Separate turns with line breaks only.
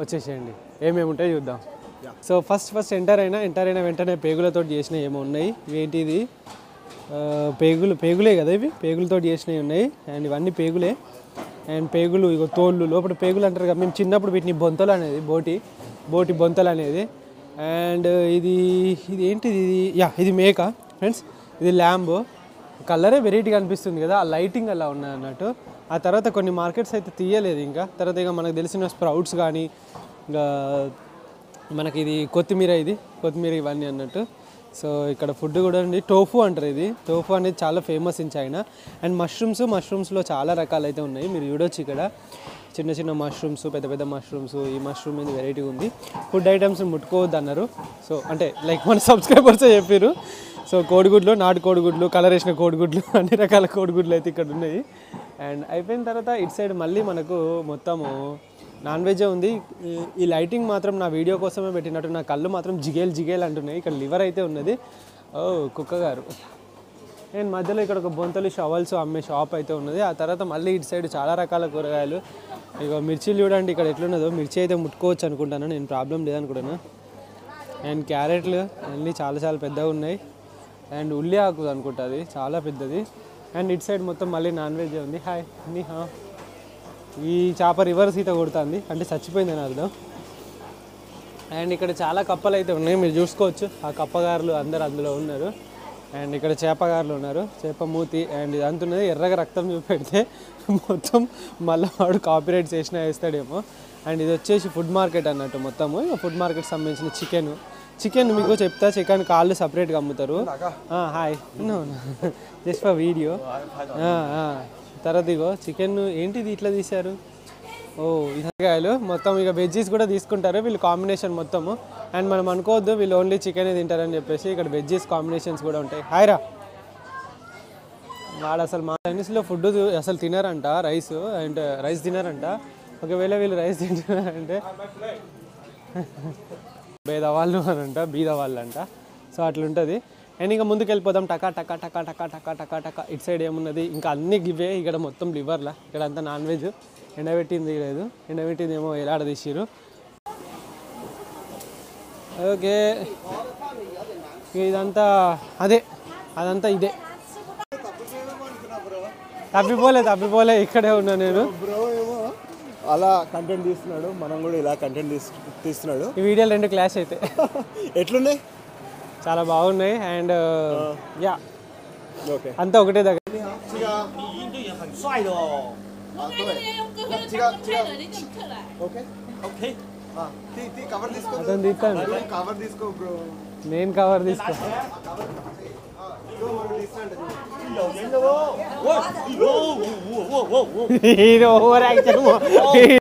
వచ్చేసేయండి ఏమేమి ఉంటాయో చూద్దాం. సో ఫస్ట్ ఎంటర్ అయిన వెంటనే పేగులతో చేసినవి ఏమో ఉన్నాయి. ఏంటిది పేగులే కదా ఇవి, పేగులతో చేసినవి ఉన్నాయి. అండ్ ఇవన్నీ పేగులే. అండ్ పేగులు ఇగో తోళ్ళు లోపల పేగులు అంటారు కదా, మేము చిన్నప్పుడు వీటిని బొంతలు అనేది బోటి బొంతలు అనేది. అండ్ ఇది ఏంటిది, ఇది మేక ఫ్రెండ్స్, ఇది ల్యాంబ్. కలరే వెరైటీగా అనిపిస్తుంది కదా, ఆ లైటింగ్ అలా ఉన్నాయి అన్నట్టు. ఆ తర్వాత కొన్ని మార్కెట్స్ అయితే తీయలేదు ఇంకా. తర్వాత ఇక మనకు తెలిసిన స్ప్రౌట్స్ కానీ, ఇంకా మనకి ఇది కొత్తిమీర ఇవన్నీ అన్నట్టు. సో ఇక్కడ ఫుడ్ కూడా ఉంది. టోఫు అంటారు, ఇది టోఫు అనేది చాలా ఫేమస్ ఇన్ చైనా. అండ్ మష్రూమ్స్లో చాలా రకాలు అయితే ఉన్నాయి, మీరు చూడొచ్చు ఇక్కడ. చిన్న మష్రూమ్స్, పెద్ద మష్రూమ్స్. ఈ మష్రూమ్ మీద వెరైటీ ఉంది. ఫుడ్ ఐటమ్స్ ముట్టుకోవద్దు అన్నారు. సో అంటే లైక్ మన సబ్స్క్రైబర్సే చెప్పారు. సో కోడిగుడ్లు, నాటు కోడిగుడ్లు, కలర్ వేసిన కోడిగుడ్లు, అన్ని రకాల కోడిగుడ్లు అయితే ఇక్కడ ఉన్నాయి. అండ్ అయిపోయిన తర్వాత ఇటు సైడ్ మళ్ళీ మనకు మొత్తము నాన్ వెజే ఉంది. ఈ లైటింగ్ మాత్రం నా వీడియో కోసమే పెట్టినట్టు, నా కళ్ళు మాత్రం జిగేల్ అంటున్నాయి. ఇక్కడ లివర్ అయితే ఉన్నది. ఓ కుక్క గారు. అండ్ మధ్యలో ఇక్కడ ఒక బొంతలు షవల్స్ అమ్మే షాప్ అయితే ఉన్నది. ఆ తర్వాత మళ్ళీ ఇటు సైడ్ చాలా రకాల కూరగాయలు. ఇక మిర్చీలు చూడండి ఇక్కడ ఎట్లున్నదో. మిర్చి అయితే ముట్టుకోవచ్చు అనుకుంటాను నేను, ప్రాబ్లం లేదనుకుంటాను. అండ్ క్యారెట్లు అన్నీ చాలా పెద్దగా ఉన్నాయి. అండ్ ఉల్లి ఆకు అనుకుంటా, అది చాలా పెద్దది. అండ్ ఇటు సైడ్ మొత్తం మళ్ళీ నాన్ వెజ్ ఉంది. హాయ్ నీహా. ఈ చేప రివర్స్ ఈత కొడుతుంది అంటే చచ్చిపోయిందని అర్థం. అండ్ ఇక్కడ చాలా కప్పలు అయితే ఉన్నాయి, మీరు చూసుకోవచ్చు. ఆ కప్పగారులు అందరు అందులో ఉన్నారు. అండ్ ఇక్కడ చేపగారులు ఉన్నారు, చేప మూతి. అండ్ ఇది అంతున్నది ఎర్రగా రక్తం చూపెడితే మొత్తం మళ్ళీ వాడు కాపీరైట్ చేసినా వేస్తాడేమో. అండ్ ఇది వచ్చేసి ఫుడ్ మార్కెట్ అన్నట్టు మొత్తము. ఫుడ్ మార్కెట్ సంబంధించిన చికెన్ మీకు చెప్తా. చికెన్ కాళ్ళు సపరేట్గా అమ్ముతారు. Hi just for video. తర్వాత ఇగో చికెన్ ఏంటిది ఇట్లా తీశారు. ఓ ఇదకాయలు మొత్తం. ఇక వెజ్జీస్ కూడా తీసుకుంటారు వీళ్ళు, కాంబినేషన్ మొత్తము. అండ్ మనం అనుకోవద్దు వీళ్ళు ఓన్లీ చికెనే తింటారని చెప్పేసి, ఇక్కడ వెజ్జీస్ కాంబినేషన్స్ కూడా ఉంటాయి. హాయ్రా. వాడు అసలు మా చైనీస్లో ఫుడ్ అసలు తినారంట, రైస్ తినారంట. ఒకవేళ వీళ్ళు రైస్ తింటారంటే బీద వాళ్ళు అంట. సో అట్లుంటుంది. అండ్ ఇంకా ముందుకు వెళ్ళిపోదాం. టకా ఇటు సైడ్ ఏమున్నది ఇంకా అన్ని గివే. ఇక్కడ మొత్తం లివర్లా, ఇక్కడ అంతా నాన్ వెజ్. ఎండబెట్టింది లేదు, ఎండబెట్టింది ఏమో ఎలాడ తీసిరు. ఓకే ఇదంతా అదంతా ఇదే. తప్పిపోలే ఇక్కడే ఉన్నా నేను.
అలా కంటెంట్ తీస్తున్నాడు, మనం కూడా ఇలా కంటెంట్ తీస్తున్నాడు.
ఈ వీడియోలు రెండు క్లాష్ అయితే
ఎట్లున్నాయి?
చాలా బాగున్నాయి. అండ్
ఓకే
అంతా ఒకటే దగ్గర. నేను కవర్ తీసుకో. Over action